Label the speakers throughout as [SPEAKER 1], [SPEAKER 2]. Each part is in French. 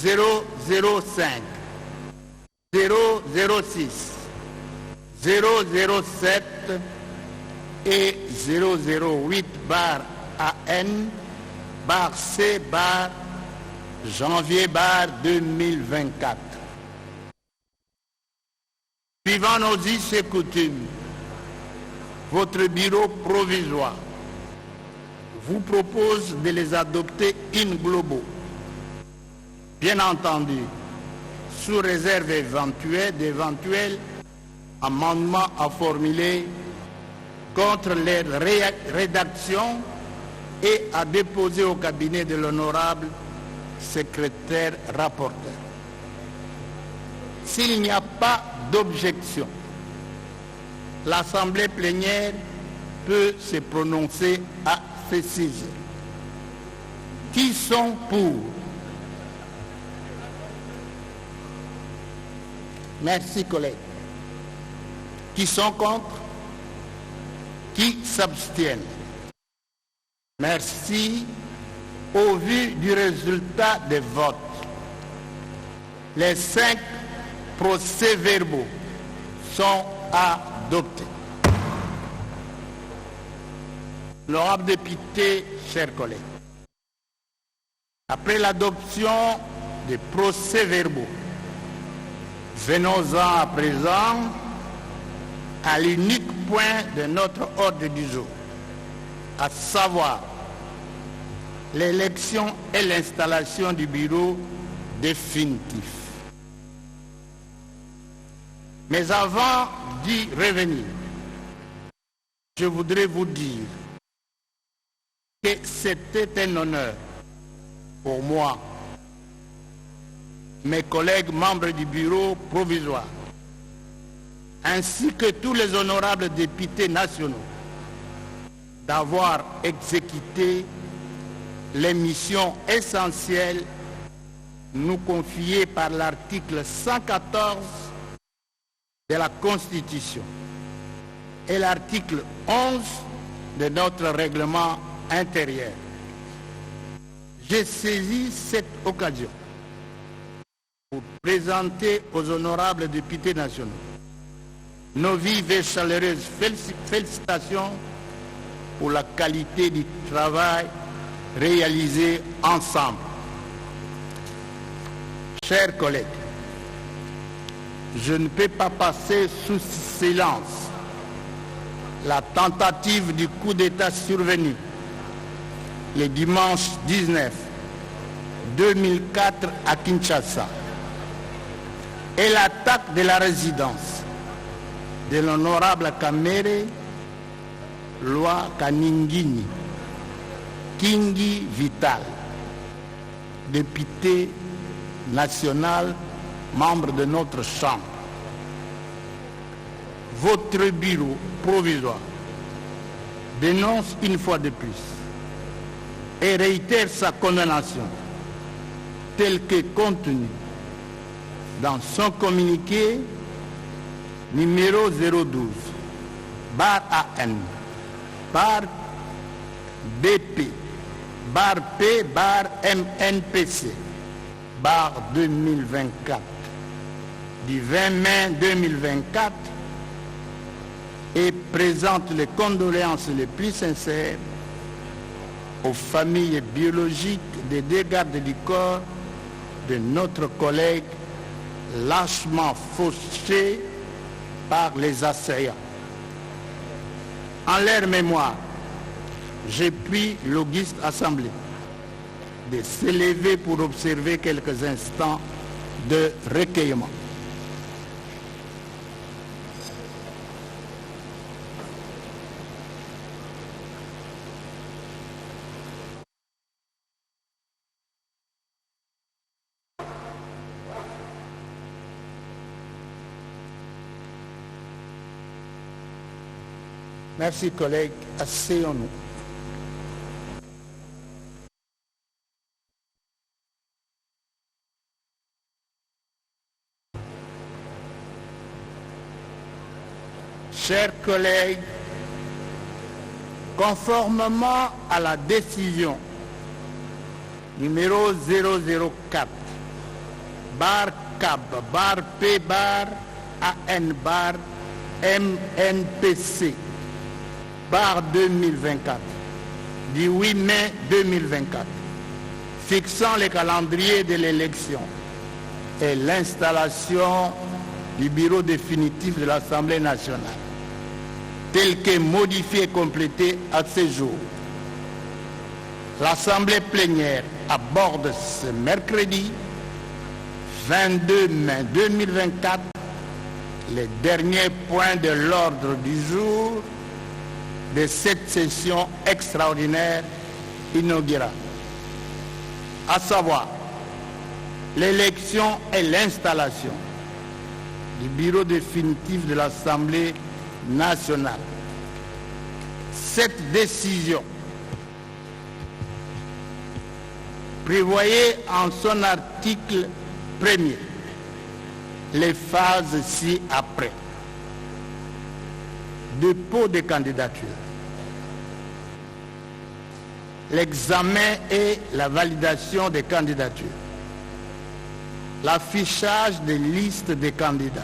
[SPEAKER 1] 005, 006, 007 et 008 bar AN bar C bar janvier bar 2024. Suivant nos us et coutumes, votre bureau provisoire vous propose de les adopter in globo. Bien entendu, sous réserve d'éventuels amendements à formuler contre les rédactions et à déposer au cabinet de l'honorable secrétaire rapporteur. S'il n'y a pas d'objection, l'Assemblée plénière peut se prononcer à ce sujet. Qui sont pour? Merci, collègues. Qui sont contre? Qui s'abstiennent? Merci. Au vu du résultat des votes, les 5 procès-verbaux sont adoptés. L'honorable député, chers collègues, après l'adoption des procès-verbaux, venons-en à présent à l'unique point de notre ordre du jour, à savoir l'élection et l'installation du bureau définitif. Mais avant d'y revenir, je voudrais vous dire que c'était un honneur pour moi, mes collègues membres du bureau provisoire, ainsi que tous les honorables députés nationaux, d'avoir exécuté les missions essentielles nous confiées par l'article 114 de la Constitution et l'article 11 de notre règlement intérieur. J'ai saisi cette occasion pour présenter aux honorables députés nationaux nos vives et chaleureuses félicitations pour la qualité du travail réalisé ensemble. Chers collègues, je ne peux pas passer sous silence la tentative du coup d'État survenu le dimanche 19 2004 à Kinshasa et l'attaque de la résidence de l'honorable Kamere Loi Kaningini Kingi Vital, député national, membre de notre Chambre. Votre bureau provisoire dénonce une fois de plus et réitère sa condamnation telle que contenue dans son communiqué numéro 012 bar AN bar BP bar P bar MNPC bar 2024 du 20 mai 2024 et présente les condoléances les plus sincères aux familles biologiques des deux gardes du corps de notre collègue lâchement fauché par les assaillants. En leur mémoire, j'ai pris l'auguste assemblée de s'élever pour observer quelques instants de recueillement. Merci collègues, asseyons-nous. Chers collègues, conformément à la décision numéro 004 bar CAB, bar P bar AN bar MNPC, bar 2024, du 8 mai 2024, fixant le calendrier de l'élection et l'installation du bureau définitif de l'Assemblée nationale, tel que modifié et complété à ce jour. L'Assemblée plénière aborde ce mercredi 22 mai 2024 les derniers points de l'ordre du jour de cette session extraordinaire inaugurale, à savoir l'élection et l'installation du bureau définitif de l'Assemblée nationale. Cette décision prévoyait en son article 1er les phases ci-après: dépôt de candidature, l'examen et la validation des candidatures, l'affichage des listes des candidats,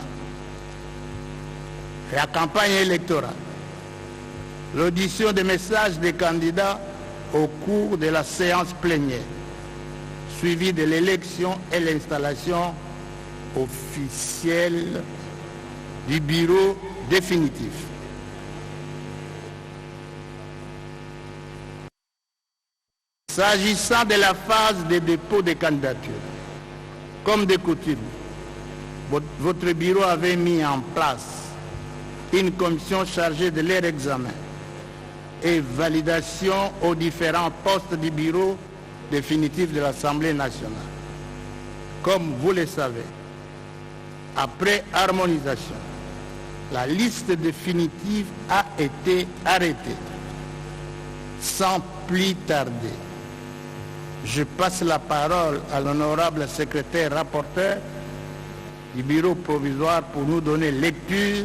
[SPEAKER 1] la campagne électorale, l'audition des messages des candidats au cours de la séance plénière, suivi de l'élection et l'installation officielle du bureau définitif. S'agissant de la phase de dépôt de candidature, comme de coutume, votre bureau avait mis en place une commission chargée de leur examen et validation aux différents postes du bureau définitif de l'Assemblée nationale. Comme vous le savez, après harmonisation, la liste définitive a été arrêtée. Sans plus tarder, je passe la parole à l'honorable secrétaire rapporteur du bureau provisoire pour nous donner lecture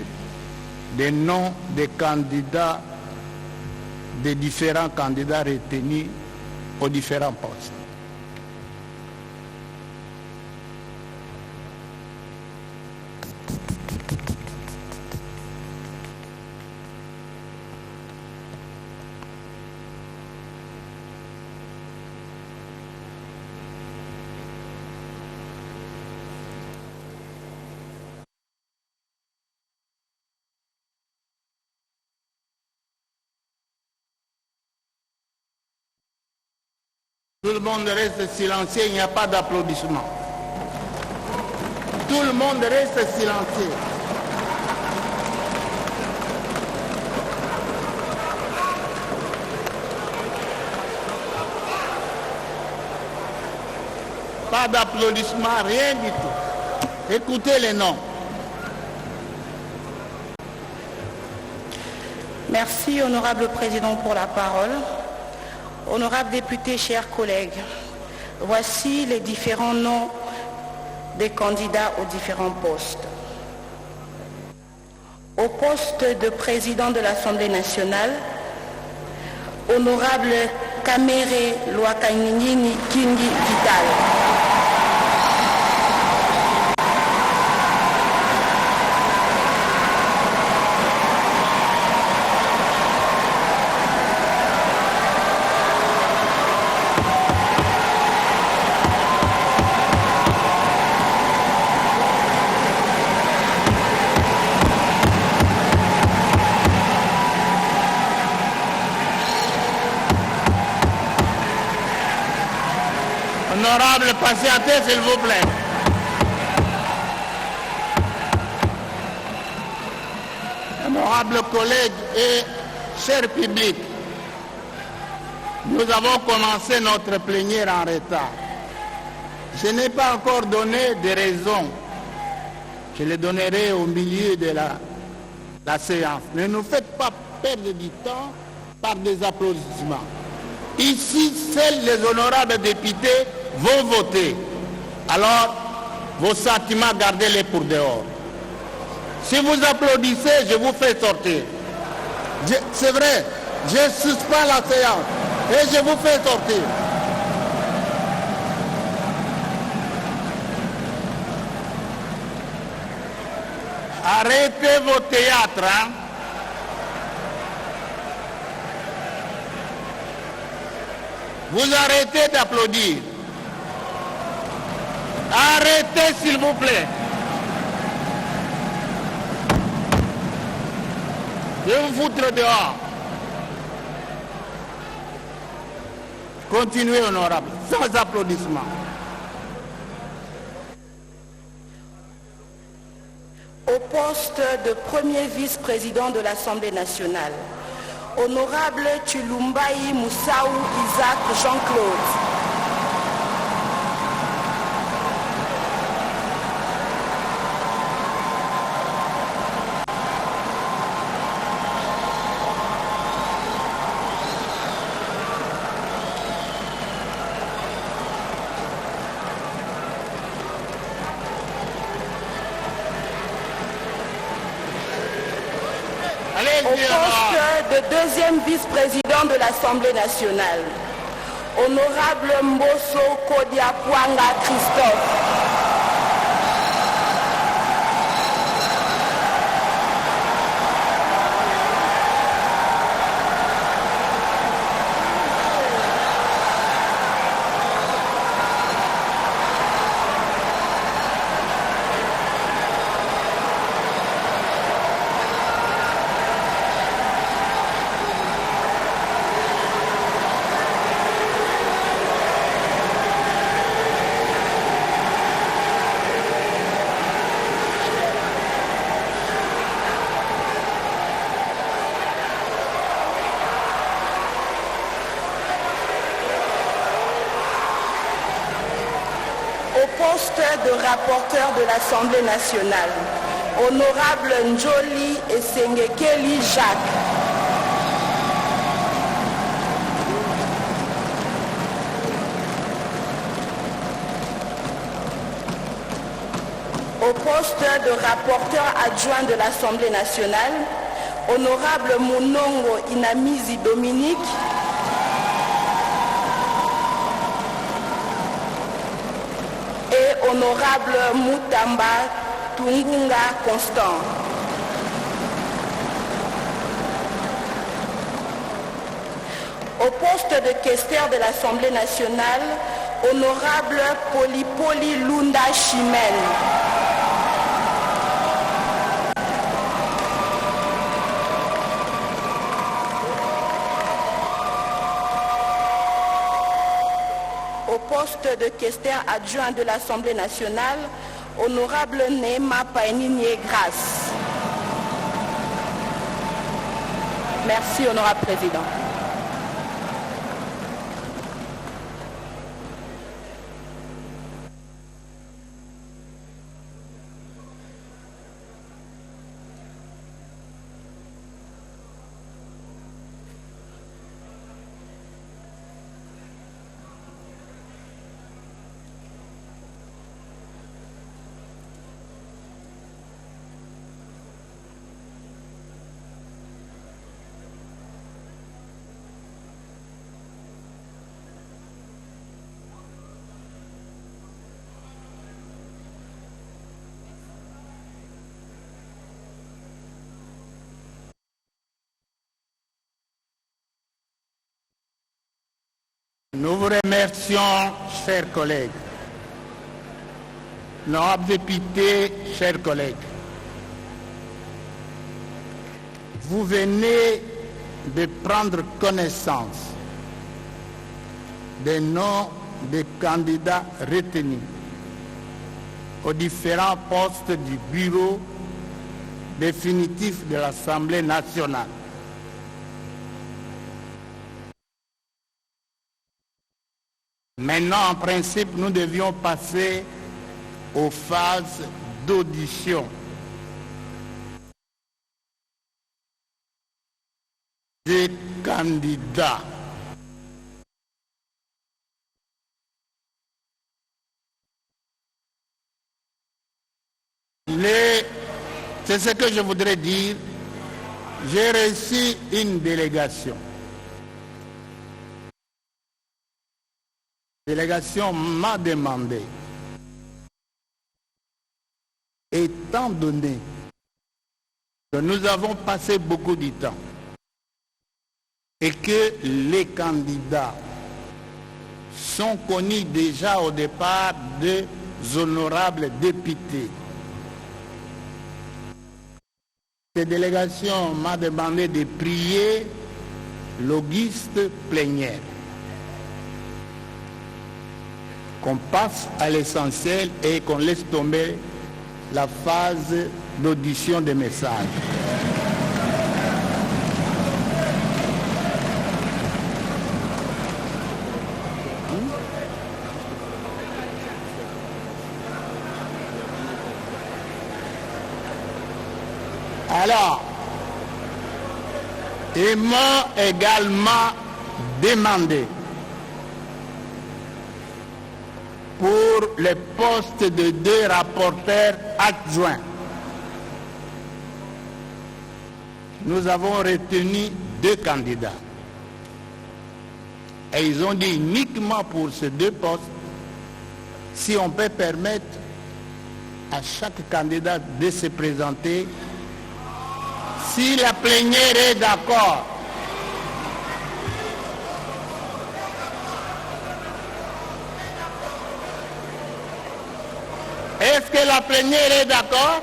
[SPEAKER 1] des noms des candidats, des différents candidats retenus aux différents postes. Tout le monde reste silencieux, il n'y a pas d'applaudissement. Tout le monde reste silencieux. Pas d'applaudissement, rien du tout. Écoutez les noms.
[SPEAKER 2] Merci, honorable président, pour la parole. Honorables députés, chers collègues, voici les différents noms des candidats aux différents postes. Au poste de président de l'Assemblée nationale, honorable Kamere Lwakanyinyi Kingi Vital.
[SPEAKER 1] Honorable, patientez s'il vous plaît. Honorables collègues et cher public, nous avons commencé notre plénière en retard. Je n'ai pas encore donné de raisons. Je les donnerai au milieu de la séance. Ne nous faites pas perdre du temps par des applaudissements. Ici, seuls les honorables députés vont voter. Alors, vos sentiments, gardez-les pour dehors. Si vous applaudissez, je vous fais sortir. C'est vrai, je suspends la séance et je vous fais sortir. Arrêtez vos théâtres, hein. Vous arrêtez d'applaudir. Arrêtez, s'il vous plaît. Je vais vous foutre dehors. Continuez, honorable, sans applaudissements.
[SPEAKER 2] Au poste de premier vice-président de l'Assemblée nationale, honorable Chulumbayi Moussaou Isaac Jean-Claude. Au poste de deuxième vice-président de l'Assemblée nationale, honorable Mbosso Kodiapwanga Christophe. Au poste de rapporteur de l'Assemblée nationale, honorable Njoli Esengekeli Jacques. Au poste de rapporteur adjoint de l'Assemblée nationale, honorable Mounongo Inamizi Dominique. Et honorable Moutamba Tungunga Constant. Au poste de questeur de l'Assemblée nationale, honorable Polipoli Lunda Chimène. Au poste de questeur adjoint de l'Assemblée nationale, honorable Nema Paininier Grasse. Merci, honorable président.
[SPEAKER 1] Nous vous remercions, chers collègues. Honorables députés, chers collègues. Vous venez de prendre connaissance des noms des candidats retenus aux différents postes du bureau définitif de l'Assemblée nationale. Maintenant, en principe, nous devions passer aux phases d'audition. Des candidats. C'est ce que je voudrais dire. J'ai reçu une délégation. La délégation m'a demandé, étant donné Nous avons passé beaucoup de temps et que les candidats sont connus déjà au départ des honorables députés. Cette délégation m'a demandé de prier l'Auguste plénière, qu'on passe à l'essentiel et qu'on laisse tomber la phase d'audition des messages. Alors, ils m'ont également demandé pour les postes de 2 rapporteurs adjoints. Nous avons retenu 2 candidats. Et ils ont dit uniquement pour ces 2 postes, si on peut permettre à chaque candidat de se présenter, si la plénière est d'accord. Est-ce que la plénière est d'accord?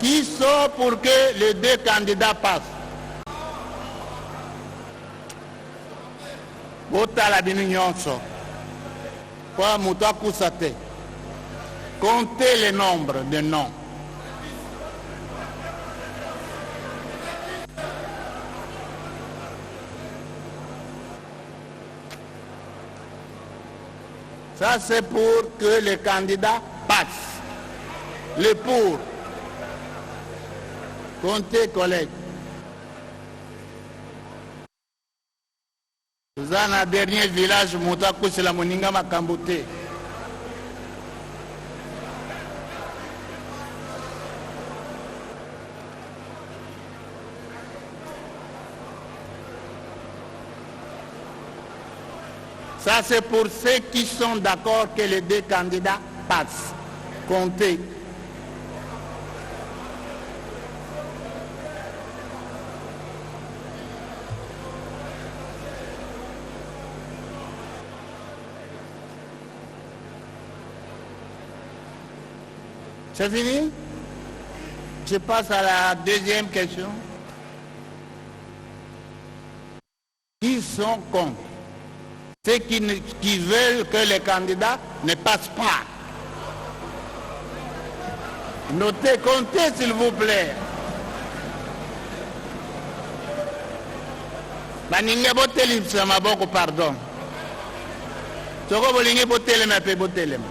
[SPEAKER 1] Qui sont pour que les 2 candidats passent? Botala bino nyonso. Kwa mutu akusa te. Comptez le nombre de noms. Ça c'est pour que les candidats passent. Le pour. Comptez, collègues. Nous avons un dernier village, Moutakou, c'est la Moninga Makambote. Ça, c'est pour ceux qui sont d'accord que les 2 candidats passent. Comptez. C'est fini? Je passe à la deuxième question. Qui sont contre? Ceux qui veulent que les candidats ne passent pas. Notez, comptez s'il vous plaît. Baninge botelim sama boko pardon. Soko bolinge botelem ape botelem.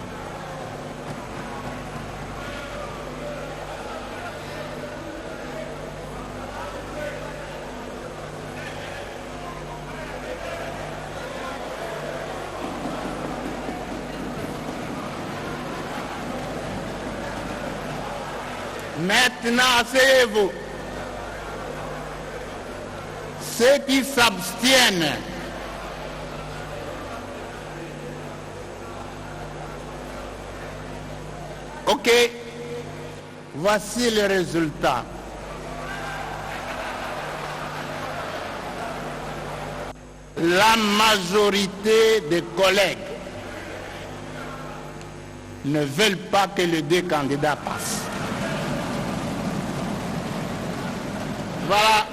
[SPEAKER 1] Maintenant, asseyez-vous. Ceux qui s'abstiennent, ok, voici le résultat. La majorité des collègues ne veulent pas que les 2 candidats passent. Voilà,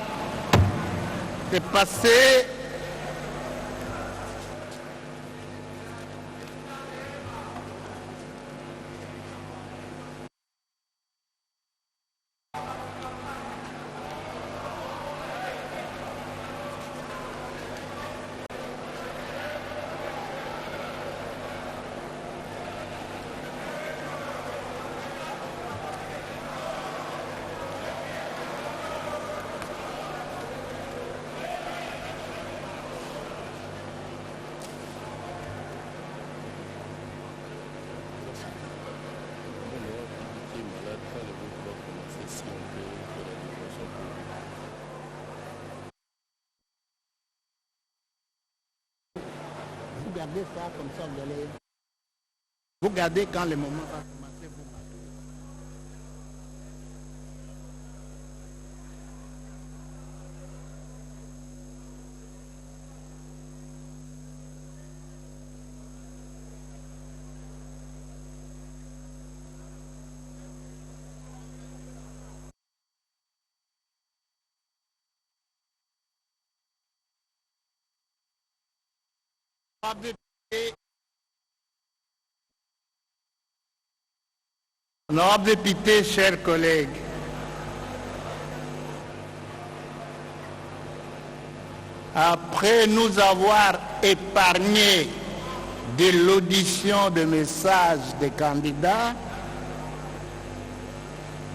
[SPEAKER 1] c'est passé. gardez ça comme ça, vous allez... Vous gardez quand le moment va commencer, vous marquez. Honorable député, chers collègues, après nous avoir épargné de l'audition de messages des candidats,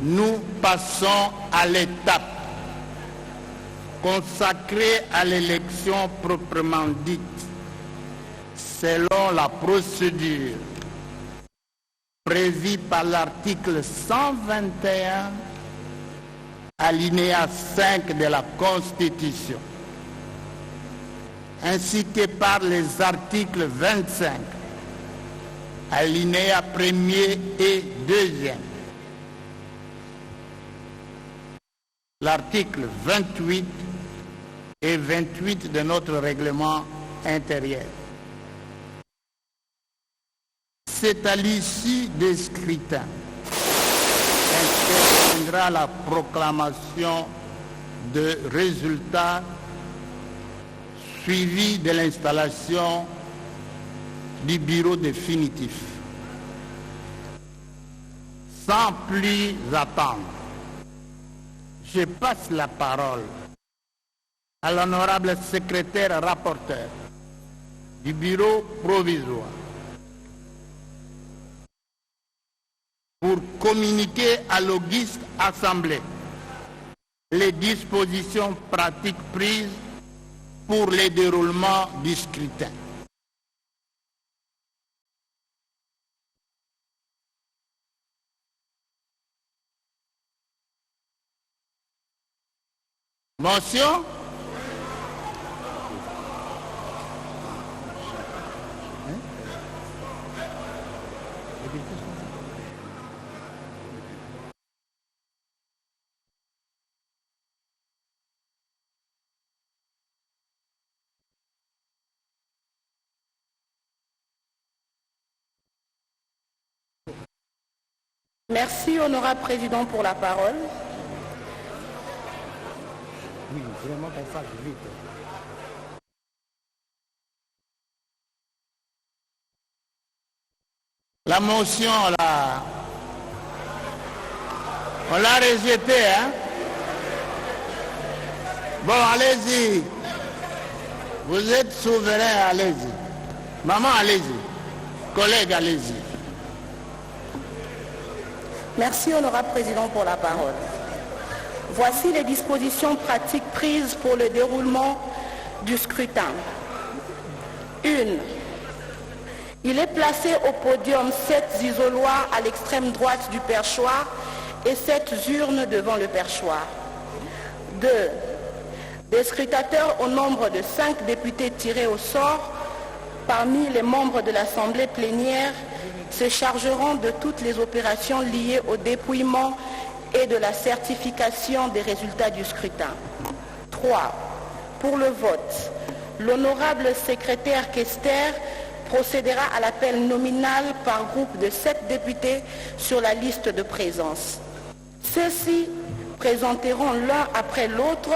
[SPEAKER 1] nous passons à l'étape consacrée à l'élection proprement dite, selon la procédure prévue par l'article 121, alinéa 5 de la Constitution, ainsi que par les articles 25, alinéa 1er et 2e, l'article 28 et 28 de notre règlement intérieur. C'est à l'issue des scrutins qu'interviendra la proclamation de résultats suivie de l'installation du bureau définitif. Sans plus attendre, je passe la parole à l'honorable secrétaire rapporteur du bureau provisoire pour communiquer à l'auguste assemblée les dispositions pratiques prises pour le déroulement du scrutin. Motion.
[SPEAKER 2] Merci, honorable président, pour la parole.
[SPEAKER 1] Oui, vraiment qu'on fasse vite. La motion, là, on l'a rejetée, hein? Bon, allez-y. Vous êtes souverain, allez-y. Maman, allez-y. Collègue, allez-y.
[SPEAKER 2] Merci, honorable président, pour la parole. Voici les dispositions pratiques prises pour le déroulement du scrutin. 1. Il est placé au podium 7 isoloirs à l'extrême droite du perchoir et 7 urnes devant le perchoir. 2. Des scrutateurs au nombre de 5 députés tirés au sort parmi les membres de l'Assemblée plénière se chargeront de toutes les opérations liées au dépouillement et de la certification des résultats du scrutin. 3. Pour le vote, l'honorable secrétaire Kester procédera à l'appel nominal par groupe de 7 députés sur la liste de présence. Ceux-ci présenteront l'un après l'autre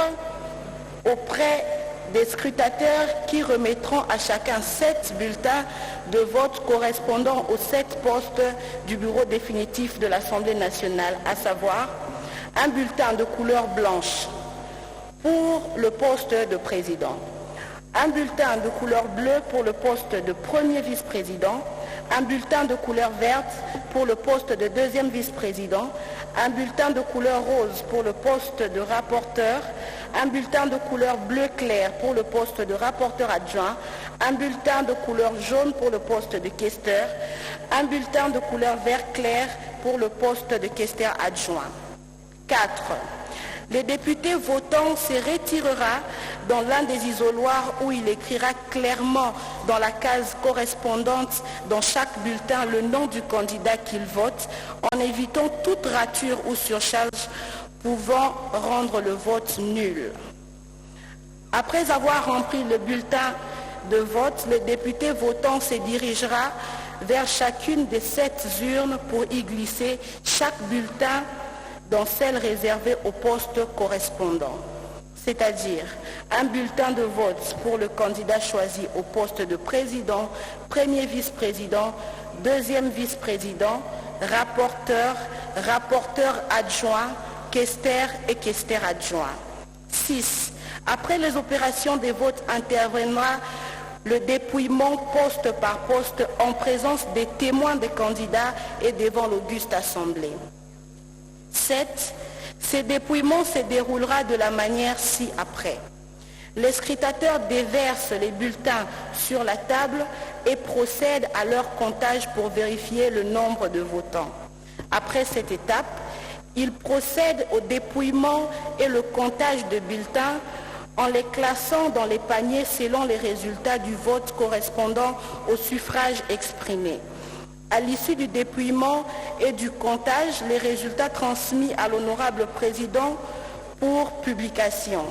[SPEAKER 2] auprès des scrutateurs qui remettront à chacun 7 bulletins de vote correspondant aux 7 postes du bureau définitif de l'Assemblée nationale, à savoir un bulletin de couleur blanche pour le poste de président, un bulletin de couleur bleue pour le poste de premier vice-président, un bulletin de couleur verte pour le poste de deuxième vice-président, un bulletin de couleur rose pour le poste de rapporteur, un bulletin de couleur bleu clair pour le poste de rapporteur adjoint, un bulletin de couleur jaune pour le poste de questeur, un bulletin de couleur vert clair pour le poste de questeur adjoint. 4. Le député votant se retirera dans l'un des isoloirs où il écrira clairement dans la case correspondante dans chaque bulletin le nom du candidat qu'il vote, en évitant toute rature ou surcharge pouvant rendre le vote nul. Après avoir rempli le bulletin de vote, le député votant se dirigera vers chacune des 7 urnes pour y glisser chaque bulletin dans celle réservée au poste correspondant. C'est-à-dire un bulletin de vote pour le candidat choisi au poste de président, premier vice-président, deuxième vice-président, rapporteur, rapporteur adjoint, questeur et questeur adjoint. 6. Après les opérations de vote interviendra le dépouillement poste par poste en présence des témoins des candidats et devant l'auguste assemblée. 7. Ce dépouillement se déroulera de la manière ci-après. Les scrutateurs déversent les bulletins sur la table et procèdent à leur comptage pour vérifier le nombre de votants. Après cette étape, ils procèdent au dépouillement et le comptage de bulletins en les classant dans les paniers selon les résultats du vote correspondant au suffrage exprimé. À l'issue du dépouillement et du comptage, les résultats transmis à l'honorable président pour publication.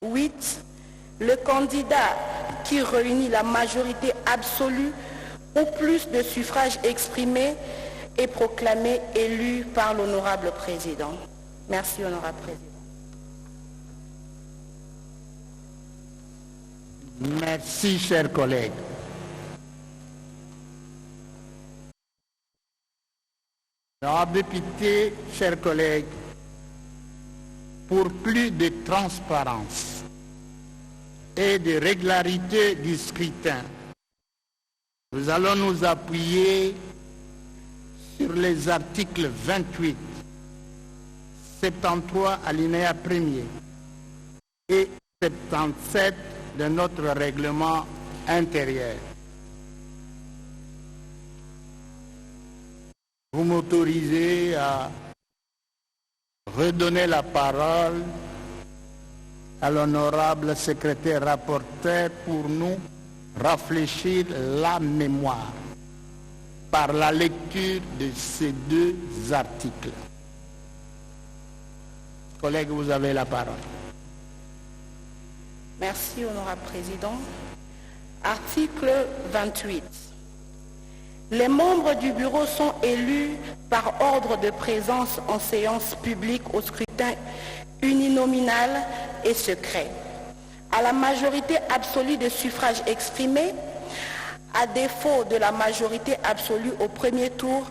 [SPEAKER 2] 8. Le candidat qui réunit la majorité absolue ou plus de suffrages exprimés est proclamé élu par l'honorable président. Merci, honorable président.
[SPEAKER 1] Merci, chers collègues. Honorables députés, chers collègues, pour plus de transparence et de régularité du scrutin, nous allons nous appuyer sur les articles 28, 73 alinéa 1er et 77 de notre règlement intérieur. Vous m'autorisez à redonner la parole à l'honorable secrétaire rapporteur pour nous rafraîchir la mémoire par la lecture de ces 2 articles. Collègues, vous avez la parole.
[SPEAKER 2] Merci, honorable président. Article 28. Les membres du bureau sont élus par ordre de présence en séance publique au scrutin uninominal et secret. À la majorité absolue des suffrages exprimés, à défaut de la majorité absolue au premier tour,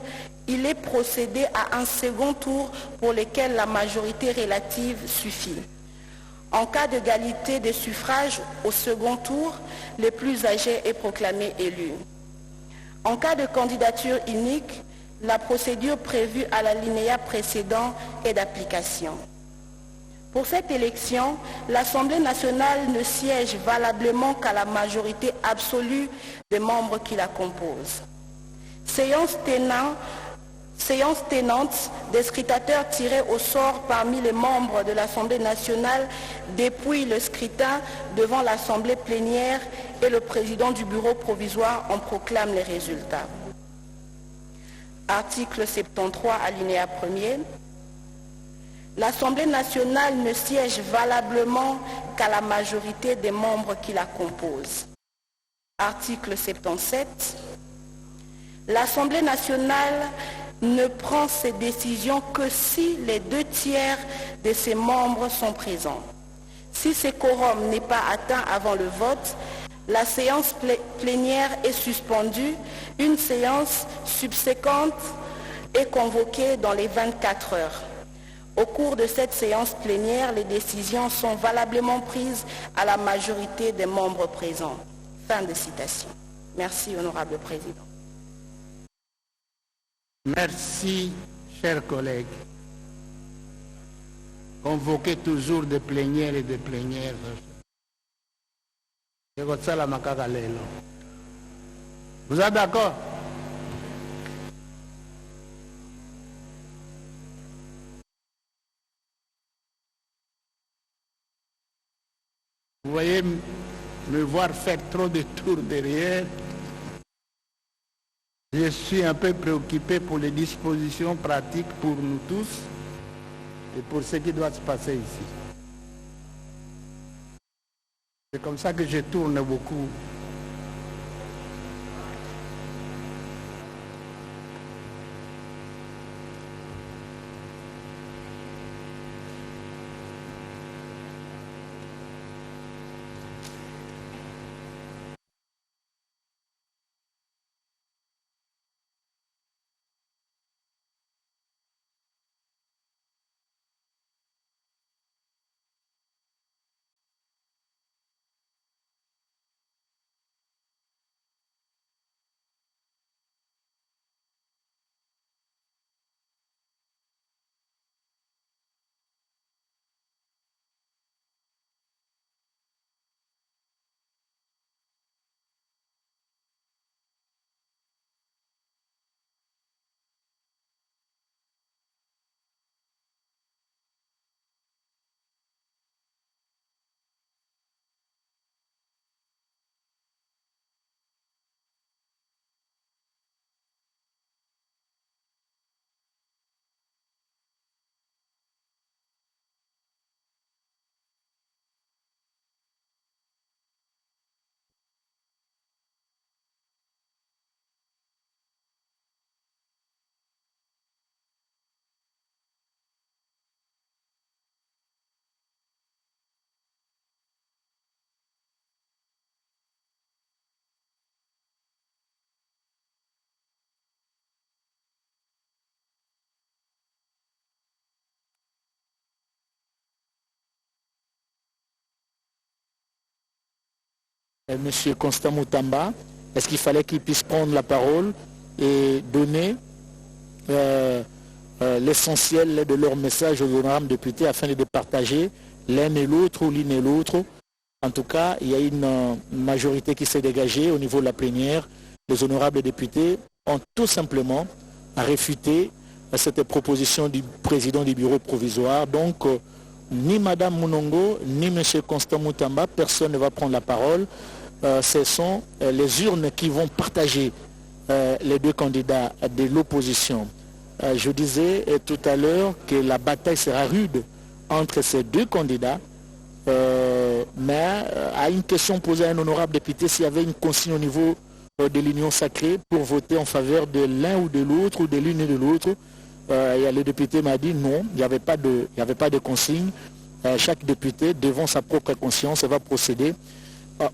[SPEAKER 2] il est procédé à un second tour pour lequel la majorité relative suffit. En cas d'égalité des suffrages au second tour, le plus âgé est proclamé élu. En cas de candidature unique, la procédure prévue à l'alinéa précédent est d'application. Pour cette élection, l'Assemblée nationale ne siège valablement qu'à la majorité absolue des membres qui la composent. Séance tenante, des scrutateurs tirés au sort parmi les membres de l'Assemblée nationale dépouillent le scrutin devant l'Assemblée plénière et le président du bureau provisoire en proclame les résultats. Article 73, alinéa 1er. L'Assemblée nationale ne siège valablement qu'à la majorité des membres qui la composent. Article 77. L'Assemblée nationale ne prend ses décisions que si les 2/3 de ses membres sont présents. Si ce quorum n'est pas atteint avant le vote, la séance plénière est suspendue. Une séance subséquente est convoquée dans les 24 heures. Au cours de cette séance plénière, les décisions sont valablement prises à la majorité des membres présents. Fin de citation. Merci, honorable président.
[SPEAKER 1] Merci, chers collègues. Convoquez toujours des plénières et des plénières. Vous êtes d'accord? me voir faire trop de tours derrière. Je suis un peu préoccupé pour les dispositions pratiques pour nous tous et pour ce qui doit se passer ici. C'est comme ça que je tourne beaucoup.
[SPEAKER 3] Monsieur Constant Moutamba, est-ce qu'il fallait qu'il puisse prendre la parole et donner l'essentiel de leur message aux honorables députés afin de partager l'un et l'autre ou l'une et l'autre? En tout cas, il y a une majorité qui s'est dégagée au niveau de la plénière. Les honorables députés ont tout simplement réfuté cette proposition du président du bureau provisoire. Donc, ni Madame Munongo, ni Monsieur Constant Moutamba, personne ne va prendre la parole. Ce sont les urnes qui vont partager les deux candidats de l'opposition. Je disais tout à l'heure que la bataille sera rude entre ces deux candidats, mais à une question posée à un honorable député, s'il y avait une consigne au niveau de l'Union sacrée pour voter en faveur de l'un ou de l'autre, ou de l'une et de l'autre, le député m'a dit non, il n'y avait pas de consigne. Chaque député, devant sa propre conscience, va procéder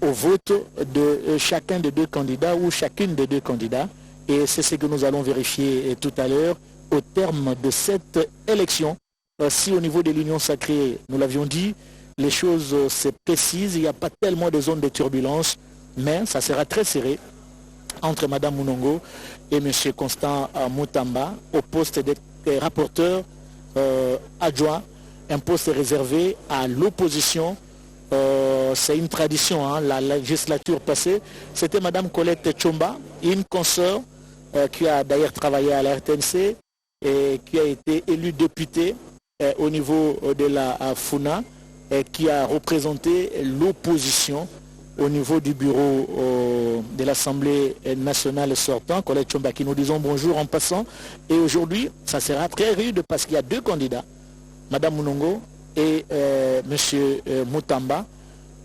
[SPEAKER 3] au vote de chacun des deux candidats ou chacune des deux candidats. Et c'est ce que nous allons vérifier tout à l'heure au terme de cette élection. Si au niveau de l'Union sacrée, nous l'avions dit, les choses se précisent, il n'y a pas tellement de zones de turbulence, mais ça sera très serré entre Mme Munongo et M. Constant Moutamba au poste de rapporteur adjoint, un poste réservé à l'opposition. C'est une tradition, hein. La législature passée, c'était Mme Colette Tchomba, une consoeur qui a d'ailleurs travaillé à la RTNC et qui a été élue députée au niveau de la FUNA et qui a représenté l'opposition au niveau du bureau de l'Assemblée nationale sortant, Colette Tchomba, qui nous disons bonjour en passant. Et aujourd'hui, ça sera très rude parce qu'il y a deux candidats, Mme Munongo et M. Moutamba.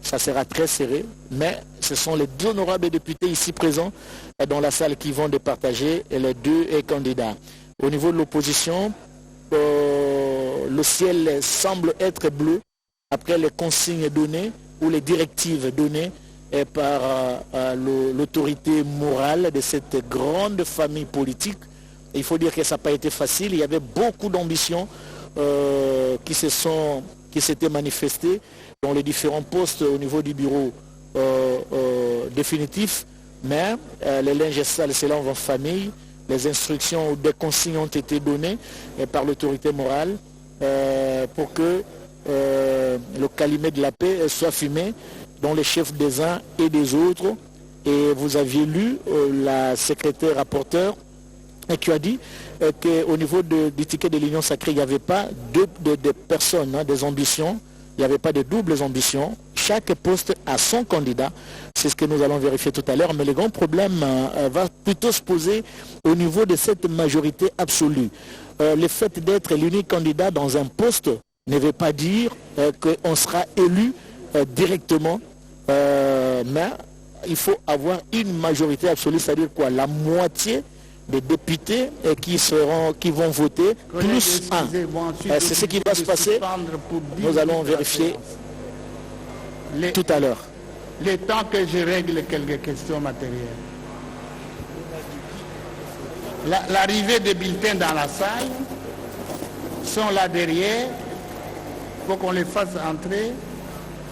[SPEAKER 3] Ça sera très serré, mais ce sont les deux honorables députés ici présents dans la salle qui vont départager les deux candidats. Au niveau de l'opposition, le ciel semble être bleu après les consignes données ou les directives données par l'autorité morale de cette grande famille politique. Il faut dire que ça n'a pas été facile. Il y avait beaucoup d'ambitions qui s'étaient manifestées dans les différents postes au niveau du bureau définitif. Mais les linges sales, c'est là en famille. Les instructions ou des consignes ont été données par l'autorité morale pour que le calumet de la paix soit fumé dans les chefs des uns et des autres. Et vous aviez lu la secrétaire rapporteur qui a dit qu'au niveau du ticket de l'Union sacrée, il n'y avait pas de personnes, hein, des ambitions, il n'y avait pas de doubles ambitions. chaque poste a son candidat. C'est ce que nous allons vérifier tout à l'heure. Mais le grand problème va plutôt se poser au niveau de cette majorité absolue. Le fait d'être l'unique candidat dans un poste ne veut pas dire qu'on sera élu directement. Mais il faut avoir une majorité absolue, c'est-à-dire quoi? La moitié des députés qui vont voter, plus un. C'est ce qui va se passer. Nous allons vérifier tout à l'heure.
[SPEAKER 1] Le temps que je règle quelques questions matérielles. L'arrivée des bulletins dans la salle sont là derrière. Il faut qu'on les fasse entrer.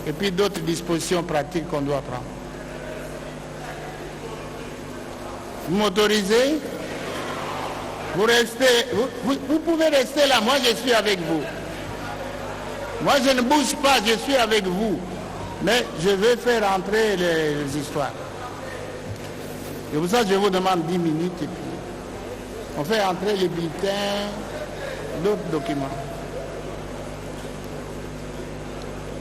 [SPEAKER 1] Et puis d'autres dispositions pratiques qu'on doit prendre. Vous m'autorisez? Vous restez, vous pouvez rester là, moi je suis avec vous. Moi je ne bouge pas, je suis avec vous. Mais je vais faire entrer les histoires. Et pour ça je vous demande 10 minutes et puis on fait entrer les bulletins, d'autres documents.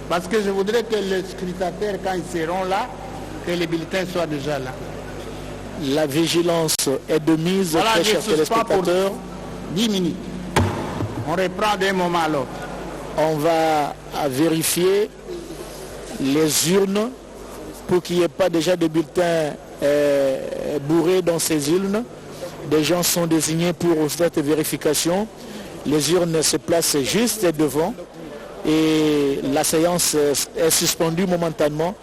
[SPEAKER 1] Parce que je voudrais que les scrutateurs, quand ils seront là, que les bulletins soient déjà là.
[SPEAKER 3] La vigilance est de mise,
[SPEAKER 1] voilà,
[SPEAKER 3] très chers téléspectateurs.
[SPEAKER 1] 10 minutes. On reprend d'un moment à l'autre.
[SPEAKER 3] On va vérifier les urnes pour qu'il n'y ait pas déjà de bulletins bourrés dans ces urnes. Des gens sont désignés pour cette vérification. Les urnes se placent juste devant. Et la séance est suspendue momentanément.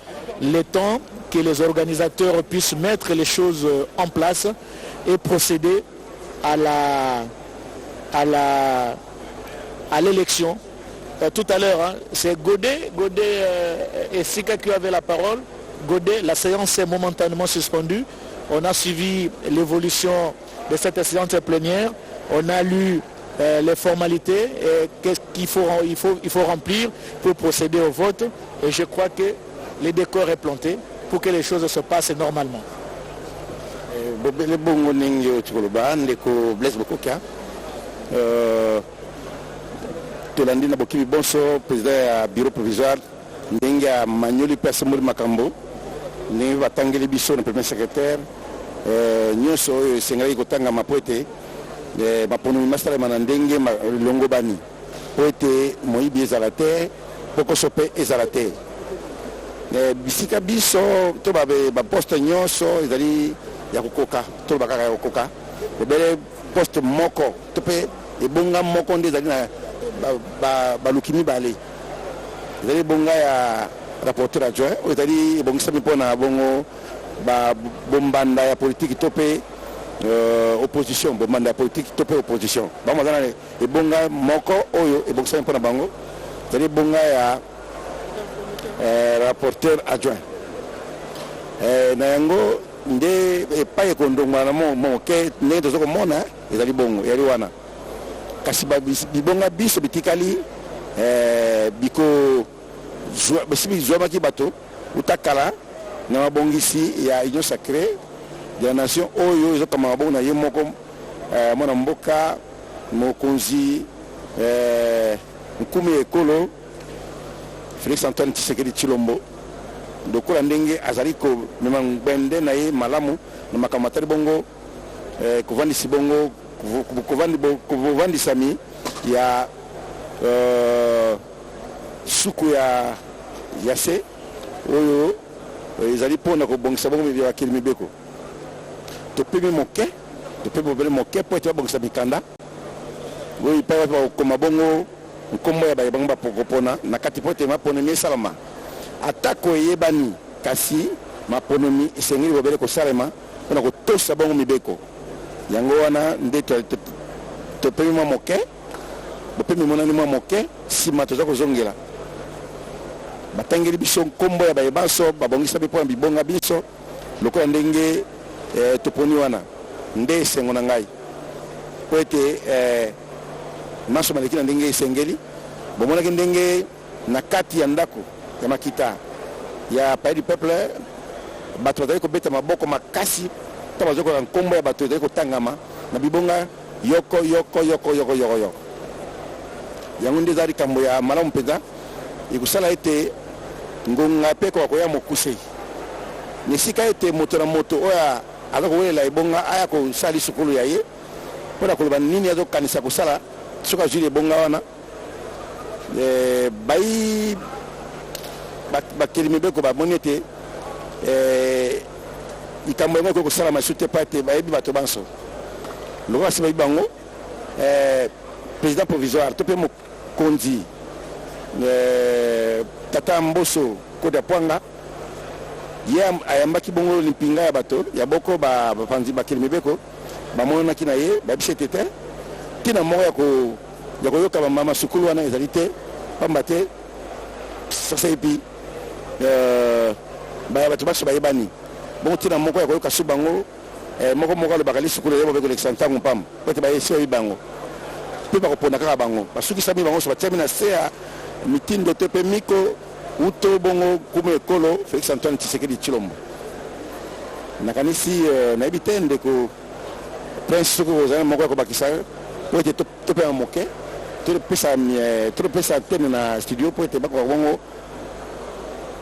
[SPEAKER 3] Le temps que les organisateurs puissent mettre les choses en place et procéder à l'élection. Tout à l'heure, hein, c'est Godet et Sika qui avaient la parole. Godet, la séance est momentanément suspendue. On a suivi l'évolution de cette séance plénière. On a lu les formalités qu'il faut remplir pour procéder au vote. Et je crois que le décor est planté pour que les choses se passent normalement.
[SPEAKER 4] Tolandi na Bokimi Bonso, président du bureau provisoire, Nenga Magnoli Persamuri Makambo, Nenga Batangeli Bisso, le premier secrétaire, Nyoso, Sengali Kotanga Mapoete, Maponomi Mastara Manandenge, Longobani, Poete, Moïbi Ezalate, Pokosope Ezalate. Bisika Bisso, Tobabe, Poste Nyoso, Ezali Yakukoka, Tobaka Yakukoka, le poste Moko, Tope, et Bonga Moko Ndezali. Balukimi Balé. Vous allez bonga ya rapporteur adjoint, vous allez bonga sami pona bongo bombanda ya politique topé opposition, bombanda politique topé opposition. Ba mazana e bonga moko oyo e bonga sami pona bango. Vous allez bonga ya rapporteur adjoint. Na yango nde e paye kondongwa na mo ke ne tozoko mona ezali bongo yali wana. Kasi bibonga biso bitikali biko bisibi zomaki bato utakala na mabongisi ya union sacrée de la nation oyo ezokama mabongo na ye moko mwana mboka mokonzi nkumi ekolo Félix Antoine Tshisekedi Tshilombo lokola ndenge azali ko mema ngwende na ye malamu na makamatari bongo kovandisi bongo Kovandi Sami, il y a Suku ya Yase, Oyo, ils allaient pour nous bon sabon mais via Kilmibeko. Tu peux me moquer, tu peux me moquer pour être bon sabikanda. Oui, pas comme bongo, comme moi ya banga pokopona, na katipote ma ponomi salama. Atako yebani kasi ma ponomi sengi wobele ko salama, on a ko tosa bongo mibeko. Yango wana nde to pe mo moke bo pe mo nani mo moke si matoza ko zongela batangeli biso kombo ya bayebaso babongisa bipo bibonga biso lokola ndenge to poni wana nde sengo na ngai po ete maso maleki na ndenge esengeli bomona ke ndenge na kati ya ndako ya makita ya pays du peuple bato bazali kobeta maboko makasi tabazoko na nkombo ya bato ezali kotangama na bibonga yoko yango nde ezali likambo ya malamu mpenza ekusala ete ngonga pe ko ya mokuse ni sika ete moto na moto oya azako wela ibonga aya ko sali sukulu ya ye pona ko nini azo kanisa ko sala soka juri bonga wana bai bakilimi beko ba monete ikambo ngo ko sala masute pate bai bato banso loko asiba bango président provisoire to pe mo kondi tata Mboso Koda Pwanga ye ayambaki bongo limpinga ya bato ya boko ba panzi bakilimi beko ba mona kina ye ba bisetete tina mo ya ko yoka ba mama sukulu wana ezalite pambate sasa epi ba bato baso ba yebani bongo tina moko ya ko yoka subango moko le bakali sukulu yebo beko l'exantango pam pote ba yeso yibango pe ba ko pona kaka bango basuki sami bango so ba tiamina sea mitindo tepe miko uto bongo kume ekolo Félix Antoine Tshisekedi Tshilombo nakanisi na ebitende ko prince soko za moko ko bakisa ko te tope moke to pesa tene na studio po te bako bongo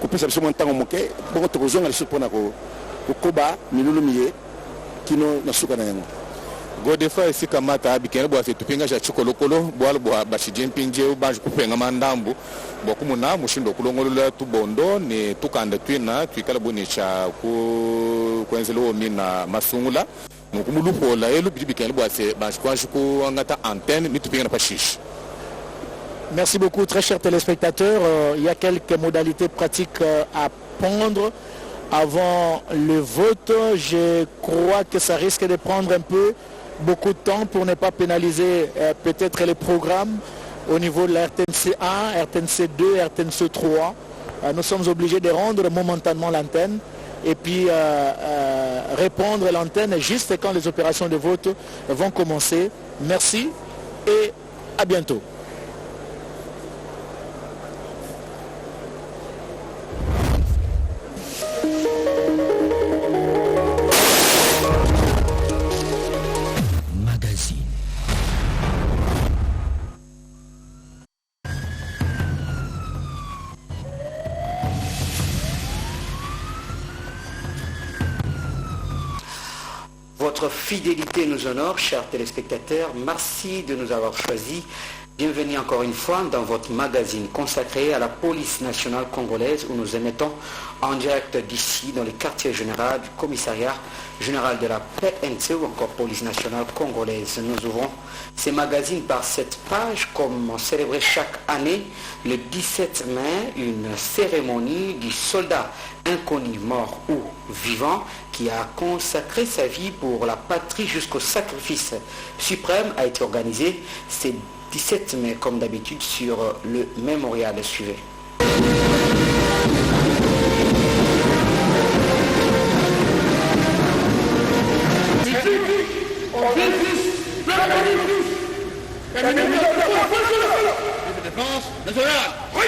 [SPEAKER 4] ko pesa biso montango moke bongo to kozonga liso pona ko koba milulu miye kino na suka na yango
[SPEAKER 5] Godefroid esika mata abikene bwa se tupinga cha chukolokolo bwalo bwa bashijempinje banju kupenga mandambu bwa kumuna mushindo kulongolola tubondo ne tukanda twina twikala boni cha kwenzelo mina masungula nukumulupola elu bikene bwa se banju kwanju ku ngata antenne ni tupinga na pashish.
[SPEAKER 3] Merci beaucoup, très chers téléspectateurs. Il y a quelques modalités pratiques à prendre avant le vote. Je crois que ça risque de prendre un peu beaucoup de temps pour ne pas pénaliser peut-être les programmes au niveau de la RTNC 1, RTNC 2, RTNC 3. Nous sommes obligés de rendre momentanément l'antenne et puis répondre l'antenne juste quand les opérations de vote vont commencer. Merci et à bientôt.
[SPEAKER 6] Votre fidélité nous honore, chers téléspectateurs. Merci de nous avoir choisis. Bienvenue encore une fois dans votre magazine consacré à la police nationale congolaise où nous émettons en direct d'ici dans le quartier général du commissariat général de la PNC ou encore police nationale congolaise. Nous ouvrons ces magazines par cette page comme célébrer chaque année le 17 mai une cérémonie du soldat inconnu, mort ou vivant, qui a consacré sa vie pour la patrie jusqu'au sacrifice suprême, a été organisée ce 17 mai comme d'habitude sur le mémorial suivant.
[SPEAKER 7] Défense nationale. Oui.